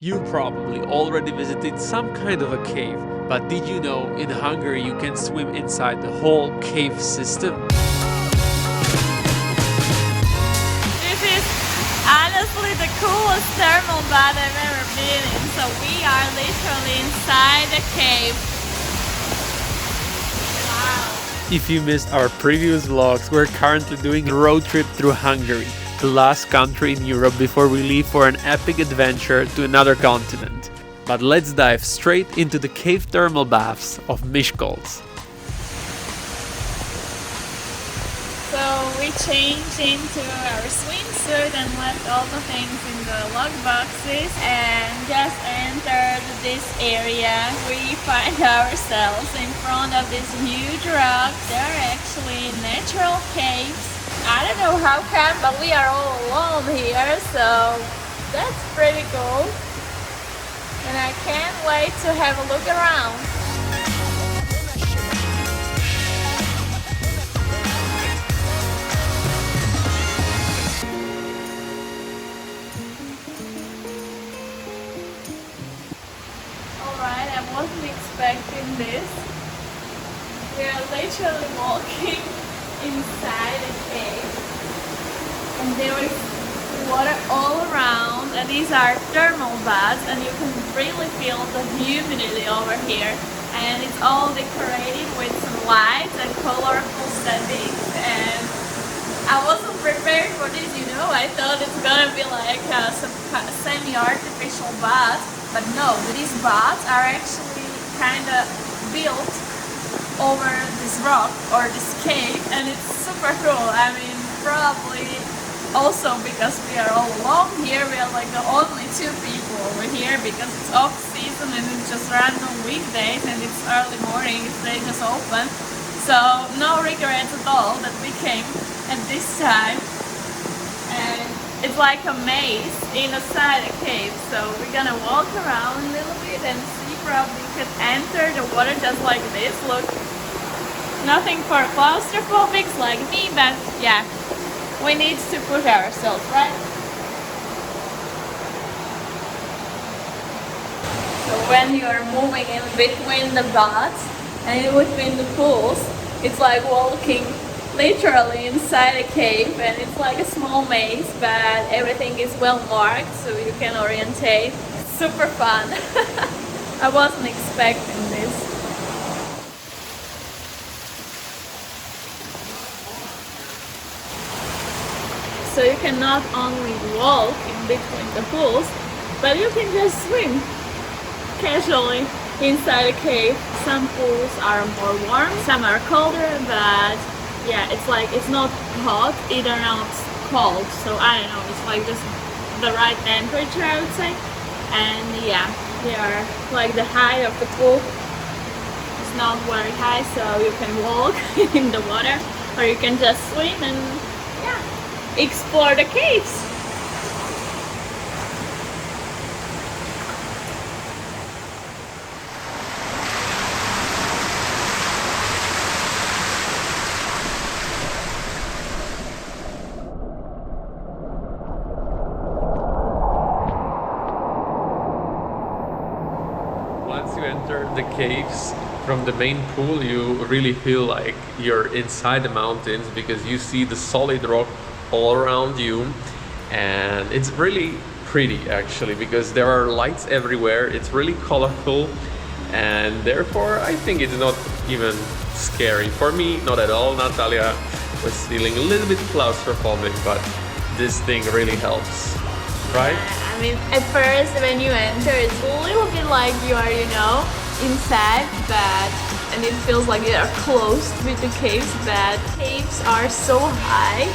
You probably already visited some kind of a cave, but did you know in Hungary you can swim inside the whole cave system? This is honestly the coolest thermal bath I've ever been in. So we are literally inside a cave. Wow. If you missed our previous vlogs, we're currently doing a road trip through Hungary, the last country in Europe before we leave for an epic adventure to another continent. But let's dive straight into the cave thermal baths of Miskolc. So we changed into our swimsuit and left all the things in the lock boxes and just entered this area. We find ourselves in front of this huge rock. They're actually natural caves. I don't know how come, but we are all alone here, so that's pretty cool. And I can't wait to have a look around. Alright, I wasn't expecting this. We are literally walking inside a cave and there is water all around, and these are thermal baths and you can really feel the humidity over here, and it's all decorated with some lights and colorful settings. And I wasn't prepared for this, you know. I thought it's gonna be like some semi-artificial baths, but no, these baths are actually kind of built over this rock or this cave, and it's super cool. I mean, probably also because we are all alone here, we are like the only two people over here because it's off season and it's just random weekdays and it's early morning, they just open. So no regrets at all that we came at this time. And it's like a maze inside a cave, so we're gonna walk around a little bit and see. Probably could enter the water just like this. Look, nothing for claustrophobics like me, but yeah, we need to push ourselves, right? So when you are moving in between the baths and in between the pools, it's like walking literally inside a cave, and it's like a small maze, but everything is well marked so you can orientate. Super fun. I wasn't expecting this. So you can not only walk in between the pools, but you can just swim casually inside a cave. Some pools are more warm, some are colder, but yeah, it's like it's not hot, either not cold. So I don't know, it's like just the right temperature, I would say. And yeah, they are like the height of the pool is not very high, so you can walk in the water or you can just swim and yeah, explore the caves. Once you enter the caves from the main pool, you really feel like you're inside the mountains because you see the solid rock all around you, and it's really pretty actually because there are lights everywhere. It's really colorful, and therefore I think it's not even scary. For me, not at all. Natalia was feeling a little bit claustrophobic, but this thing really helps, right? I mean, at first when you enter, it's a little bit like you are, you know, inside, and it feels like you are close with the caves, but caves are so high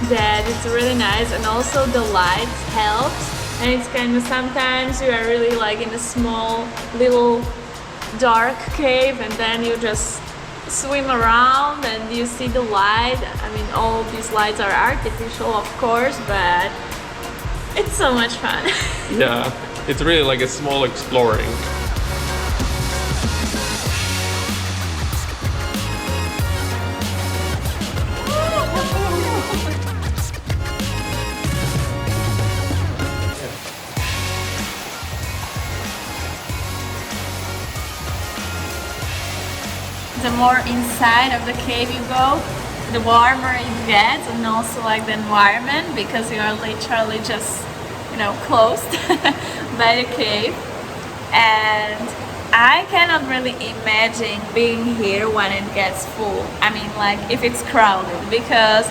that it's really nice, and also the lights helps, and it's kind of sometimes you are really like in a small little dark cave, and then you just swim around and you see the light. I mean, all these lights are artificial, of course, but it's so much fun. Yeah, it's really like a small exploring. the more inside of the cave you go, the warmer it gets, and also like the environment, because you are literally just, you know, closed by the cave. And I cannot really imagine being here when it gets full. I mean, like if it's crowded, because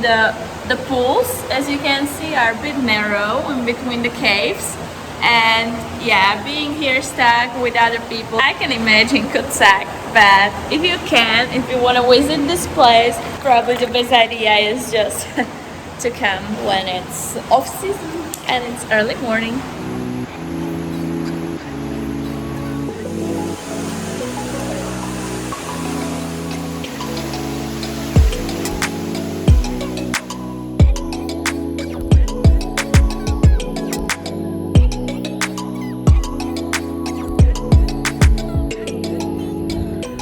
the pools, as you can see, are a bit narrow in between the caves. And yeah, being here stuck with other people, I can imagine could suck. But if you want to visit this place, probably the best idea is just to come when it's off season and it's early morning.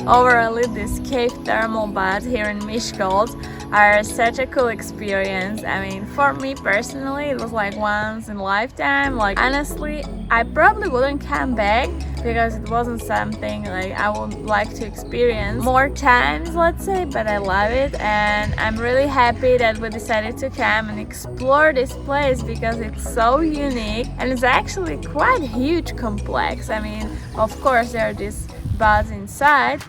Overall, this cave thermal baths here in Miskolc are such a cool experience. I mean, for me personally, it was like once in a lifetime. Like honestly, I probably wouldn't come back because it wasn't something like I would like to experience more times, let's say, but I love it, and I'm really happy that we decided to come and explore this place because it's so unique and it's actually quite a huge complex. I mean, of course there are these baths inside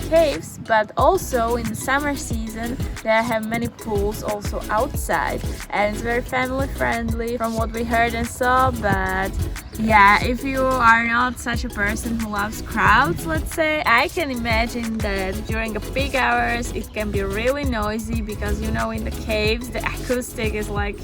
caves, but also in the summer season they have many pools also outside, and it's very family friendly from what we heard and saw. But yeah, if you are not such a person who loves crowds, let's say, I can imagine that during the peak hours it can be really noisy, because you know, in the caves the acoustic is like,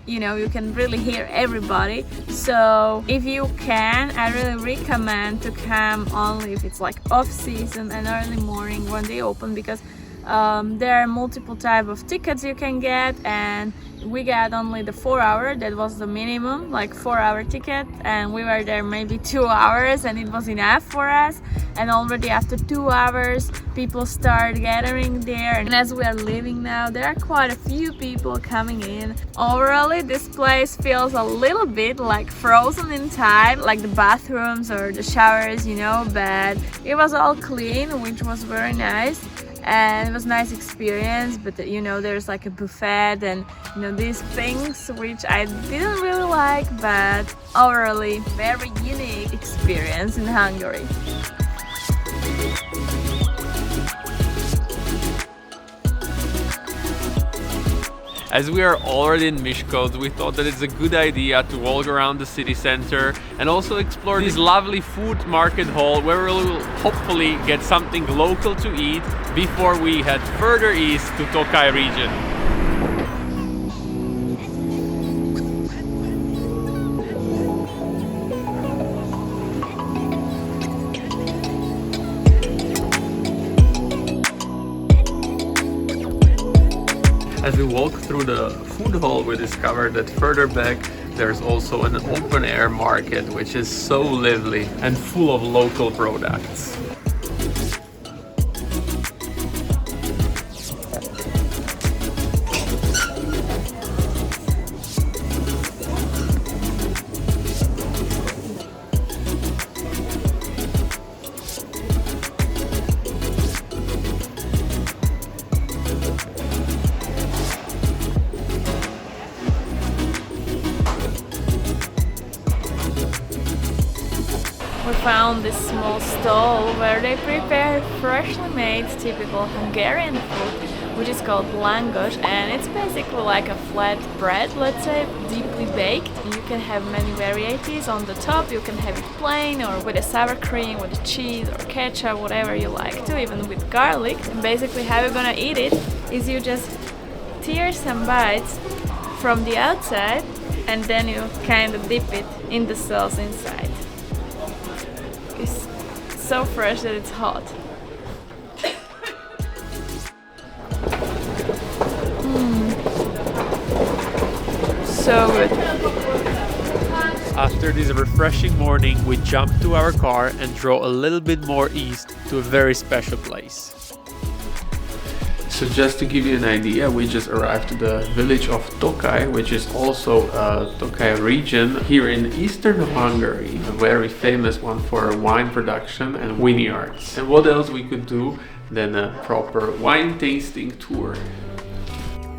you know, you can really hear everybody. So if you can, I really recommend to come only if it's like off season and early morning when they open, because there are multiple type of tickets you can get, and we got only the 4 hour, that was the minimum, like 4 hour ticket, and we were there maybe 2 hours and it was enough for us. And already after 2 hours people start gathering there, and as we are leaving now there are quite a few people coming in. Overall, this place feels a little bit like frozen in time, like the bathrooms or the showers, you know, but it was all clean, which was very nice. And it was a nice experience, but you know, there's like a buffet and you know, these things which I didn't really like, but overall very unique experience in Hungary. As we are already in Miskolc, we thought that it's a good idea to walk around the city center and also explore this lovely food market hall, where we will hopefully get something local to eat before we head further east to Tokaj region. As we walk through the food hall, we discovered that further back there's also an open air market, which is so lively and full of local products. We found this small stall where they prepare freshly made typical Hungarian food, which is called LANGOS, and it's basically like a flat bread, let's say, deeply baked. You can have many varieties on the top. You can have it plain or with a sour cream, with cheese or ketchup, whatever you like to, even with garlic. And basically how you're gonna eat it is you just tear some bites from the outside and then you kind of dip it in the sauce inside. It's so fresh that it's hot. So good. After this refreshing morning, we jump to our car and drove a little bit more east to a very special place. So just to give you an idea, we just arrived at the village of Tokaj, which is also a Tokaj region here in eastern Hungary, a very famous one for wine production and vineyards. And what else we could do than a proper wine tasting tour?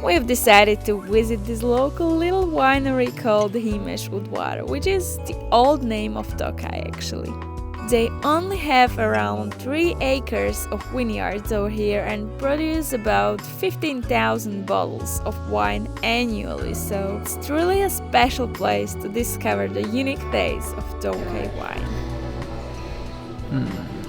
We've decided to visit this local little winery called Himesudvar, which is the old name of Tokaj actually. They only have around 3 acres of vineyards over here and produce about 15,000 bottles of wine annually, so it's truly a special place to discover the unique taste of Tokaj wine.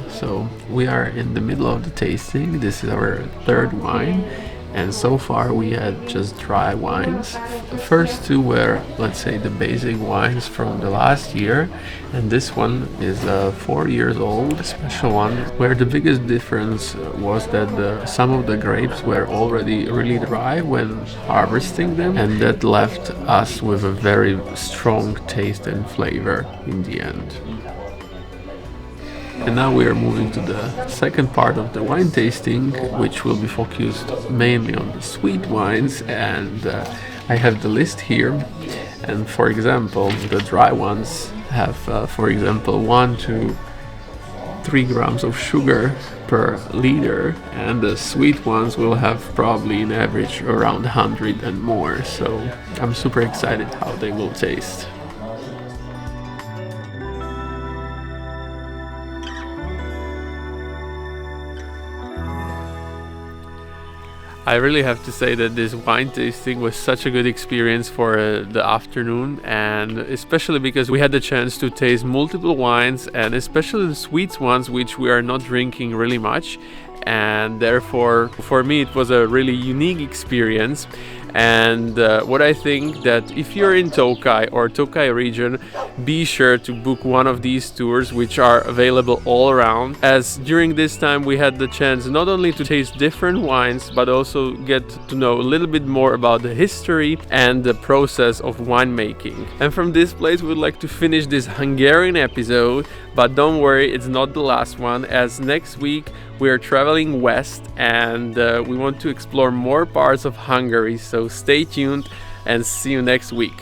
So we are in the middle of the tasting. This is our third wine. And so far we had just dry wines. The first two were, let's say, the basic wines from the last year, and this one is 4 years old, a special one, where the biggest difference was that some of the grapes were already really dry when harvesting them, and that left us with a very strong taste and flavor in the end. And now we are moving to the second part of the wine tasting, which will be focused mainly on the sweet wines, and I have the list here. And for example, the dry ones have, for example, 1 to 3 grams of sugar per liter, and the sweet ones will have probably an average around 100 and more. So I'm super excited how they will taste. I really have to say that this wine tasting was such a good experience for the afternoon, and especially because we had the chance to taste multiple wines, and especially the sweet ones, which we are not drinking really much, and therefore for me it was a really unique experience. And what I think that if you're in Tokaj or Tokaj region, be sure to book one of these tours, which are available all around, as during this time we had the chance not only to taste different wines but also get to know a little bit more about the history and the process of winemaking. And from this place we would like to finish this Hungarian episode, but don't worry, it's not the last one, as next week we are traveling west and we want to explore more parts of Hungary, so stay tuned and see you next week.